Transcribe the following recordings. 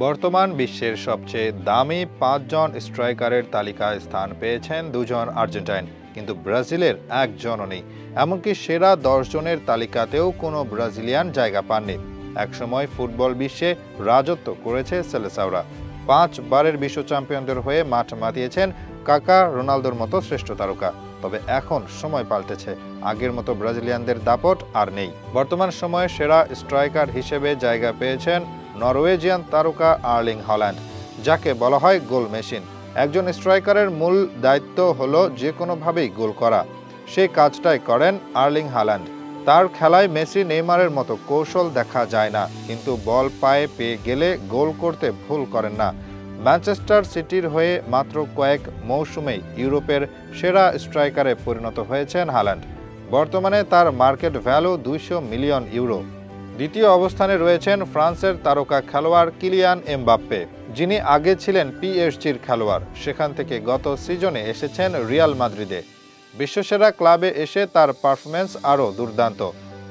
বর্তমান বিশ্বের সবচেয়ে দামি ৫ জন স্ট্রাইকারের তালিকায় স্থান পেয়েছেন ২ জন আর্জেন্টাইন, কিন্তু ব্রাজিলের একজনও নেই। এমনকি সেরা ১০ জনের তালিকাতেও কোনো ব্রাজিলিয়ান জায়গা পাননি। একসময় ফুটবল বিশ্বে রাজত্ব করেছে সেলেসাওরা। ৫ বারের বিশ্ব চ্যাম্পিয়নদের হয়ে মাঠ মাতিয়েছেন কাকা, রোনালদোর মতো শ্রেষ্ঠ তারকা। তবে এখন সময় পাল্টেছে, আগের মতো ব্রাজিলিয়ানদের দাপট আর নেই। বর্তমান সময়ে সেরা স্ট্রাইকার হিসেবে জায়গা পেয়েছেন নরওয়েজিয়ান তারকা আর্লিং হল্যান্ড, যাকে বলা হয় গোল মেশিন। একজন স্ট্রাইকারের মূল দায়িত্ব হলো যে কোনোভাবেই গোল করা। সেই কাজটাই করেন আর্লিং হল্যান্ড। তার খেলায় মেসি, নেইমারের মতো কৌশল দেখা যায় না, কিন্তু বল পায়ে পেয়ে গেলে গোল করতে ভুল করেন না। ম্যানচেস্টার সিটির হয়ে মাত্র কয়েক মৌসুমেই ইউরোপের সেরা স্ট্রাইকারে পরিণত হয়েছেন হল্যান্ড। বর্তমানে তার মার্কেট ভ্যালু ২০০ মিলিয়ন ইউরো। দ্বিতীয় অবস্থানে রয়েছেন ফ্রান্সের তারকা খেলোয়াড় কিলিয়ান এমবাপ্পে, যিনি আগে ছিলেন পিএসজির খেলোয়াড়। সেখান থেকে গত সিজনে এসেছেন রিয়াল মাদ্রিদে। বিশ্বসেরা ক্লাবে এসে তার পারফরম্যান্স আরও দুর্দান্ত।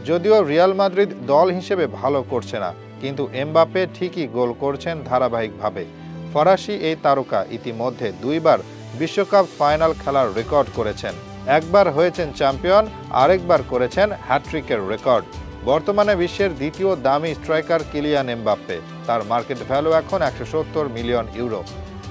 যদিও রিয়াল মাদ্রিদ দল হিসেবে ভালো করছে না, কিন্তু এমবাপ্পে ঠিকই গোল করছেন ধারাবাহিকভাবে। ফরাসি এই তারকা ইতিমধ্যে ২ বার বিশ্বকাপ ফাইনাল খেলার রেকর্ড করেছেন। একবার হয়েছেন চ্যাম্পিয়ন, আরেকবার করেছেন হ্যাট্রিকের রেকর্ড। বর্তমানে বিশ্বের দ্বিতীয় দামি স্ট্রাইকার কিলিয়ান এমবাপ্পে। তার মার্কেট ভ্যালু এখন ১৭০ মিলিয়ন ইউরো।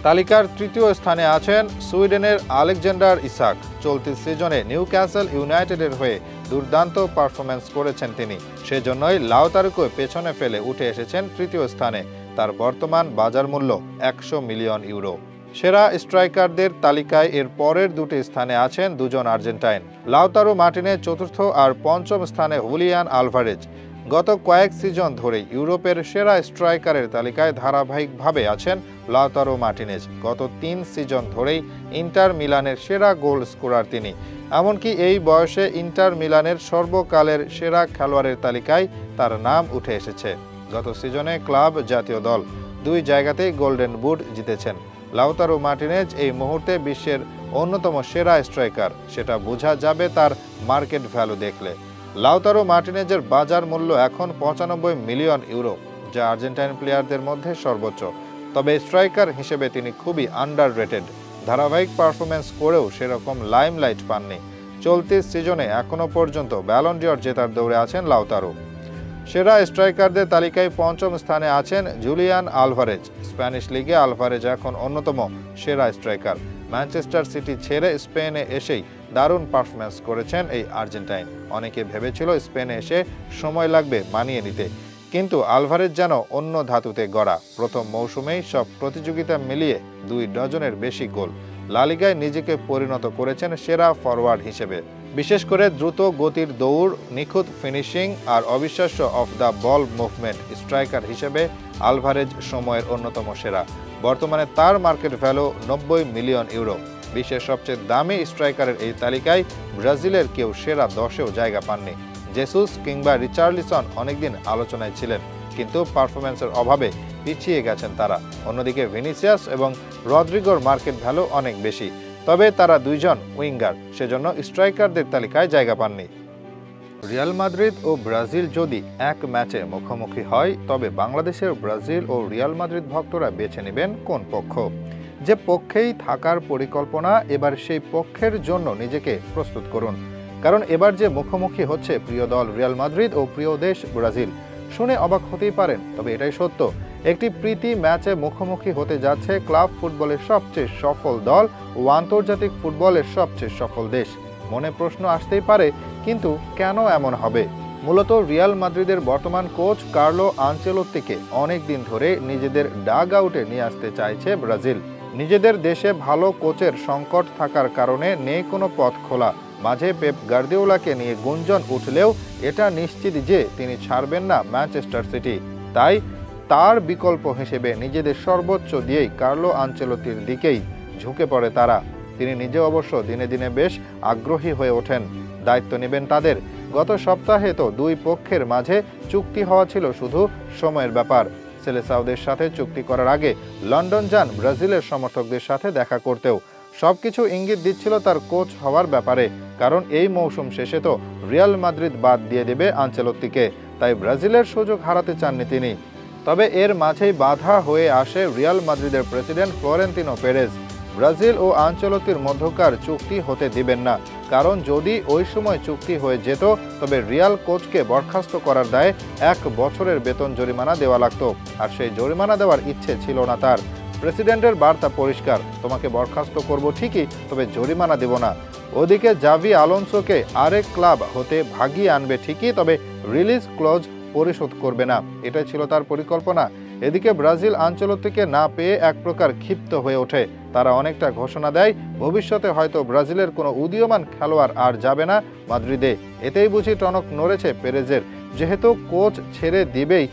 তালিকার তৃতীয় স্থানে আছেন সুইডেনের আলেকজান্ডার ইসাক। চলতি সিজনে নিউক্যাসল ইউনাইটেডের হয়ে দুর্দান্ত পারফরম্যান্স করেছেন তিনি। সেজন্যই লাউতারোকে পেছনে ফেলে উঠে এসেছেন তৃতীয় স্থানে। তার বর্তমান বাজার মূল্য ১০০ মিলিয়ন ইউরো। সেরা স্ট্রাইকারদের তালিকায় এর পরের দুটি স্থানে আছেন ২ জন আর্জেন্টাইন। লাউতারো মার্টিনেজ চতুর্থ আর পঞ্চম স্থানে হুলিয়ান আলভারেজ। গত কয়েক সিজন ধরেই ইউরোপের সেরা স্ট্রাইকারের তালিকায় ধারাবাহিকভাবে আছেন লাউতারো মার্টিনেজ। গত ৩ সিজন ধরেই ইন্টার মিলানের সেরা গোল স্কোরার তিনি। এমনকি এই বয়সে ইন্টার মিলানের সর্বকালের সেরা খেলোয়াড়ের তালিকায় তার নাম উঠে এসেছে। গত সিজনে ক্লাব, জাতীয় দল ২ জায়গাতেই গোল্ডেন বুট জিতেছেন। লাউতারো মার্টিনেজ এই মুহূর্তে বিশ্বের অন্যতম সেরা স্ট্রাইকার, সেটা বোঝা যাবে তার মার্কেট ভ্যালু দেখলে। লাউতারো মার্টিনেজের বাজার মূল্য এখন ৯৫ মিলিয়ন ইউরো, যা আর্জেন্টাইন প্লেয়ারদের মধ্যে সর্বোচ্চ। তবে স্ট্রাইকার হিসেবে তিনি খুবই আন্ডাররেটেড। ধারাবাহিক পারফরম্যান্স করেও সেরকম লাইমলাইট পাননি। চলতি সিজনে এখনও পর্যন্ত ব্যালন ডি'র জেতার দৌড়ে আছেন লাউতারো। সেরা স্ট্রাইকারদের তালিকায় পঞ্চম স্থানে আছেন জুলিয়ান আলভারেজ। স্প্যানিশ লিগে আলভারেজ এখন অন্যতম সেরা স্ট্রাইকার। ম্যানচেস্টার সিটি ছেড়ে স্পেনে এসেই দারুণ পারফরম্যান্স করেছেন এই আর্জেন্টাইন। অনেকে ভেবেছিল স্পেনে এসে সময় লাগবে মানিয়ে নিতে, কিন্তু আলভারেজ যেন অন্য ধাতুতে গড়া। প্রথম মৌসুমেই সব প্রতিযোগিতা মিলিয়ে ২ ডজনের বেশি গোল। লা লিগায় নিজেকে পরিণত করেছেন সেরা ফরওয়ার্ড হিসেবে। বিশেষ করে দ্রুত গতির দৌড়, নিখুঁত ফিনিশিং আর অবিশ্বাস্য of the ball movement. Striker হিসেবে আলভারেজ সময়ের অন্যতম সেরা। বর্তমানে তার মার্কেট ভ্যালু ৯০ মিলিয়ন ইউরো। বিশ্বের সবচেয়ে দামি স্ট্রাইকারের এই তালিকায় ব্রাজিলের কেউ সেরা ১০এও জায়গা পাননি। জেসুস কিংবা রিচার্লিসন অনেকদিন আলোচনায় ছিলেন, কিন্তু পারফরম্যান্সের অভাবে পিছিয়ে গেছেন তারা। অন্যদিকে ভিনিসিয়াস এবং রদ্রিগোর মার্কেট ভ্যালু অনেক বেশি, তবে তারা ২ জন উইঙ্গার, সেজন্য স্ট্রাইকারদের তালিকায় জায়গা পাননি। রিয়াল মাদ্রিদ ও ব্রাজিল যদি এক ম্যাচে মুখোমুখি হয়, তবে বাংলাদেশের ব্রাজিল ও রিয়াল মাদ্রিদ ভক্তরা বেছে নেবেন কোন পক্ষ? যে পক্ষেই থাকার পরিকল্পনা, এবার সেই পক্ষের জন্য নিজেকে প্রস্তুত করুন। কারণ এবার যে মুখোমুখি হচ্ছে প্রিয় দল রিয়াল মাদ্রিদ ও প্রিয় দেশ ব্রাজিল। শুনে অবাক হতেই পারেন, তবে এটাই সত্য। একটি প্রীতি ম্যাচে মুখোমুখি হতে যাচ্ছে ক্লাব ফুটবলের সবচেয়ে সফল দল ও আন্তর্জাতিক ফুটবলের সবচেয়ে সফল দেশ। মনে প্রশ্ন আসতেই পারে, কিন্তু কেন এমন হবে? মূলত রিয়াল মাদ্রিদের বর্তমান কোচ কার্লো আনচেলোত্তিকে অনেক দিন ধরে নিজেদের ডাগ আউটে নিয়ে আসতে চাইছে ব্রাজিল। নিজেদের দেশে ভালো কোচের সংকট থাকার কারণে নেই কোনো পথ খোলা। মাঝে পেপ গার্দিওলাকে নিয়ে গুঞ্জন উঠলেও এটা নিশ্চিত যে তিনি ছাড়বেন না ম্যানচেস্টার সিটি। তাই তার বিকল্প হিসেবে নিজেদের সর্বোচ্চ দিয়েই কার্লো আনচেলোত্তির দিকেই ঝুঁকে পড়ে তারা। তিনি নিজে অবশ্য দিনে দিনে বেশ আগ্রহী হয়ে ওঠেন। দায়িত্ব নেবেন তাদের। গত সপ্তাহে তো ২ পক্ষের মাঝে চুক্তি হওয়া ছিল শুধু সময়ের ব্যাপার। সেলেসাওদের সাথে চুক্তি করার আগে লন্ডন যান ব্রাজিলের সমর্থকদের সাথে দেখা করতেও। সবকিছু ইঙ্গিত দিচ্ছিল তার কোচ হওয়ার ব্যাপারে, কারণ এই মৌসুম শেষে তো রিয়াল মাদ্রিদ বাদ দিয়ে দেবে আনচেলোত্তিকে। তাই ব্রাজিলের সুযোগ হারাতে চাননি তিনি। তবে এর মাঝেই বাধা হয়ে আসে রিয়াল মাদ্রিদের প্রেসিডেন্ট ফ্লোরেন্তিনো পেরেজ। ব্রাজিল ও আনচেলত্তির মধ্যকার চুক্তি হতে দিবেন না, কারণ যদি ওই সময় চুক্তি হয়ে যেত তবে রিয়াল কোচকে বরখাস্ত করার দায়ে 1 বছরের বেতন জরিমানা দেওয়া লাগতো, আর সেই জরিমানা দেওয়ার ইচ্ছে ছিল না তার। প্রেসিডেন্টের বার্তা পরিষ্কার, তোমাকে বরখাস্ত করব ঠিকই, তবে জরিমানা দেব না। ওদিকে জাভি আলোনসোকে আরেক ক্লাব হতে ভাগিয়ে আনবে ঠিকই, তবে রিলিজ ক্লজ পরিশোধ করবে না, এটাই ছিল তার পরিকল্পনা। এদিকে ব্রাজিল আনচেলত্তিকে না পেয়ে এক প্রকার ক্ষিপ্ত হয়ে ওঠে। তারা অনেকটা ঘোষণা দেয় ভবিষ্যতে হয়তো ব্রাজিলের কোনো উদীয়মান খেলোয়াড় আর যাবে না মাদ্রিদে। এতেই বুঝি টনক নড়েছে পেরেজের, যেহেতু কোচ ছেড়ে দিবেই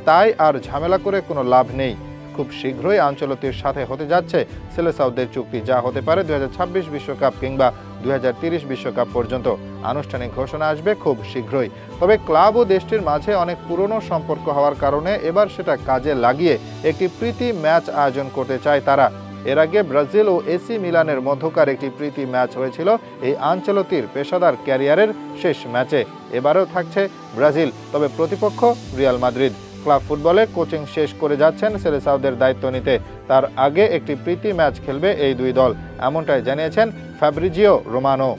তাই আর ঝামেলা করে কোনো লাভ নেই। খুব শীঘ্রই আনচেলত্তির সাথে হতে যাচ্ছে সেলেসাওদের চুক্তি, যা হতে পারে 2026 বিশ্বকাপ কিংবা 2030 বিশ্বকাপ পর্যন্ত। আনুষ্ঠানিক ঘোষণা আসবে খুব শীঘ্রই। তবে ক্লাব ও দেশটির মাঝে অনেক পুরনো সম্পর্ক হওয়ার কারণে এবার সেটা কাজে লাগিয়ে একটি প্রীতি ম্যাচ আয়োজন করতে চায় তারা। এর আগে ব্রাজিল ও এসি মিলানের মধ্যকার একটি প্রীতি ম্যাচ হয়েছিল এই আনচেলত্তির পেশাদার ক্যারিয়ারের শেষ ম্যাচে। এবারেও থাকছে ব্রাজিল, তবে প্রতিপক্ষ রিয়াল মাদ্রিদ। ক্লাব ফুটবলে কোচিং শেষ করে যাচ্ছেন সেলেসাওদের দায়িত্ব নিতে। তার আগে একটি প্রীতি ম্যাচ খেলবে এই দুই দল, এমনটাই জানিয়েছেন ফাব্রিজিও রোমানো।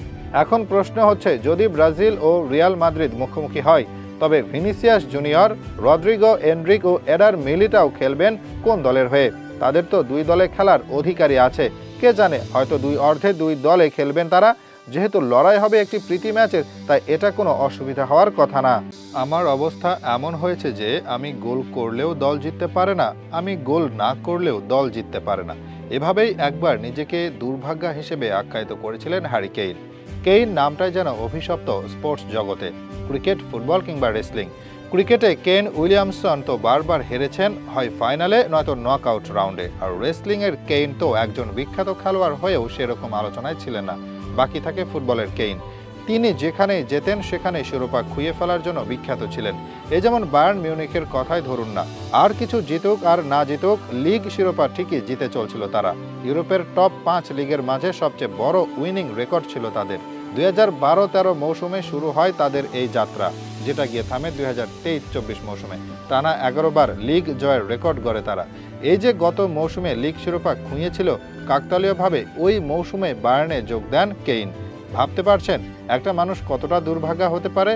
এখন প্রশ্ন হচ্ছে, যদি ব্রাজিল ও রিয়াল মাদ্রিদ মুখোমুখি হয় তবে ভিনিসিয়াস জুনিয়র, রদ্রিগো, এনরিক ও এডার মিলিটাও খেলবেন কোন দলের হয়ে? তাদের তো দুই দলে খেলার অধিকারই আছে, কে জানে হয়তো দুই অর্ধে দুই দলে খেলবেন তারা। যেহেতু লড়াই হবে একটি প্রীতি ম্যাচের, তাই এটা কোনো অসুবিধা হওয়ার কথা না। আমার অবস্থা এমন হয়েছে যে আমি গোল করলেও দল জিততে পারে না, আমি গোল না করলেও দল জিততে পারে না, এভাবেই একবার নিজেকে দুর্ভাগ্যা হিসেবে আখ্যায়িত করেছিলেন হ্যারি কেইন। কেইন নামটাই যেন অভিশপ্ত স্পোর্টস জগতে, ক্রিকেট, ফুটবল কিংবা রেসলিং। ক্রিকেটে কেন উইলিয়ামসন তো বারবার হেরেছেন, হয় ফাইনালে নয়তো নকআউট রাউন্ডে, আর রেসলিংয়ের কেইন তো একজন বিখ্যাত খেলোয়াড় হয়েও সেরকম আলোচনায় ছিলেন না। বাকি থাকে ফুটবলের কেইন। তিনি যেখানেই যেতেন সেখানে শিরোপা খুইয়ে ফেলার জন্য বিখ্যাত ছিলেন। এ যেমন বায়ার্ন মিউনিখের কথাই ধরুন না, আর কিছু জিতুক আর না জিতুক লিগ শিরোপা ঠিকই জিতে চলছিল তারা। ইউরোপের টপ 5 লিগের মাঝে সবচেয়ে বড় উইনিং রেকর্ড ছিল তাদের। 2012-13 মৌসুমে শুরু হয় তাদের এই যাত্রা, যেটা গিয়ে থামে 2023-24 মৌসুমে। টানা 11 বার লিগ জয়ের রেকর্ড গড়ে তারা। এই যে গত মৌসুমে লিগ শিরোপা খুঁয়েছিল, কাকতালীয়ভাবে ওই মৌসুমে বায়ার্নে যোগ দেন কেইন। ভাবতে পারছেন একটা মানুষ কতটা দুর্ভাগা হতে পারে?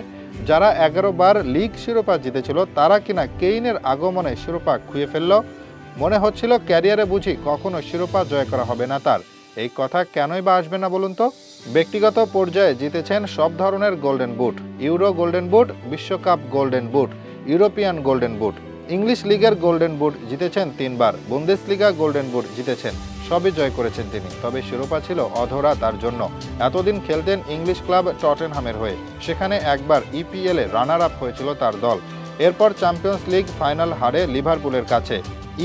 যারা 11 বার লিগ শিরোপা জিতেছিল তারা কিনা কেইনের আগমনে শিরোপা খুঁয়ে ফেলল। মনে হচ্ছিল ক্যারিয়ারে বুঝি কখনো শিরোপা জয় করা হবে না তার। এই কথা কেনই বা আসবে না বলুন তো? ব্যক্তিগত পর্যায়ে জিতেছেন সব ধরনের golden boot, Euro golden boot, বিশ্বকাপ golden boot, European golden boot, English লিগের গোল্ডেন বুট জিতেছেন 3 বার, বুন্দেসলিগা গোল্ডেন বুট জিতেছেন, সবই জয় করেছেন তিনি। তবে শিরোপা ছিল অধরা তার জন্য। এতদিন খেলতেন ইংলিশ ক্লাব টটেনহামের হয়ে, সেখানে একবার ইপিএলে রানার আপ হয়েছিল তার দল। এরপর চ্যাম্পিয়ন্স লিগ ফাইনাল হারে লিভারপুলের কাছে,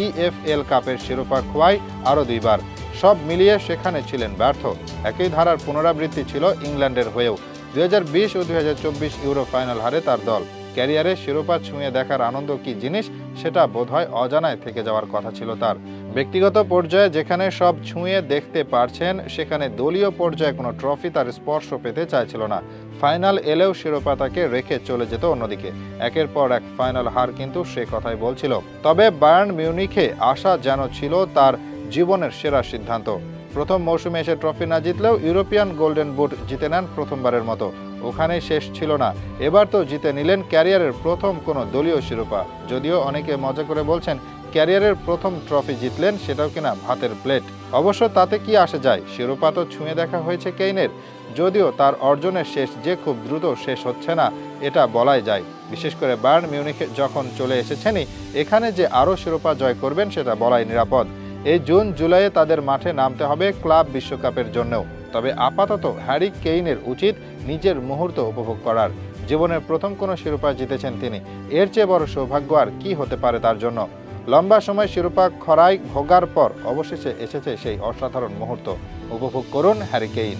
ইএফএল কাপের শিরোপা খোয়ায় আরও 2 বার। সব মিলিয়ে সেখানে ছিলেন ব্যর্থ। একই ধারার পুনরাবৃত্তি ছিল ইংল্যান্ডের হয়েও। 2020 ও 2024 ইউরো ফাইনাল হারে তার দল। ক্যারিয়ারে শিরোপা ছুঁয়ে দেখার আনন্দ কি জিনিস সেটা বোধহয় অজানায় থেকে যাওয়ার কথা ছিল তার। ব্যক্তিগত পর্যায়ে যেখানে সব ছুঁয়ে দেখতে পারছেন, সেখানে দলীয় পর্যায়ে কোনো ট্রফি তার স্পর্শ পেতে চাইছিল না। ফাইনাল এলেও শিরোপা তাকে রেখে চলে যেত অন্যদিকে। একের পর এক ফাইনাল হার কিন্তু সে কথাই বলছিল। তবে বায়ার্ন মিউনিখে আসা যেন ছিল তার জীবনের সেরা সিদ্ধান্ত। প্রথম মৌসুমে এসে ট্রফি না জিতলেও ইউরোপিয়ান গোল্ডেন বুট জিতে নেন প্রথমবারের মতো। ওখানেই শেষ ছিল না, এবার তো জিতে নিলেন ক্যারিয়ারের প্রথম কোনো দলীয় শিরোপা। যদিও অনেকে মজা করে বলছেন ক্যারিয়ারের প্রথম ট্রফি জিতলেন, সেটাও কিনা ভাতের প্লেট। অবশ্য তাতে কি আসে যায়, শিরোপা তো ছুঁয়ে দেখা হয়েছে কেইনের। যদিও তার অর্জনের শেষ যে খুব দ্রুত শেষ হচ্ছে না এটা বলাই যায়। বিশেষ করে বায়ার্ন মিউনিখে যখন চলে এসেছেনই, এখানে যে আরও শিরোপা জয় করবেন সেটা বলাই নিরাপদ। এই জুন জুলাইয়ে তাদের মাঠে নামতে হবে ক্লাব বিশ্বকাপের জন্যও। তবে আপাতত হ্যারি কেইনের উচিত নিজের মুহূর্ত উপভোগ করার। জীবনের প্রথম কোনো শিরোপা জিতেছেন তিনি, এর চেয়ে বড় সৌভাগ্য আর কি হতে পারে তার জন্য। লম্বা সময় শিরোপা খরায় ভোগার পর অবশেষে এসেছে সেই অসাধারণ মুহূর্ত। উপভোগ করুন হ্যারি কেইন।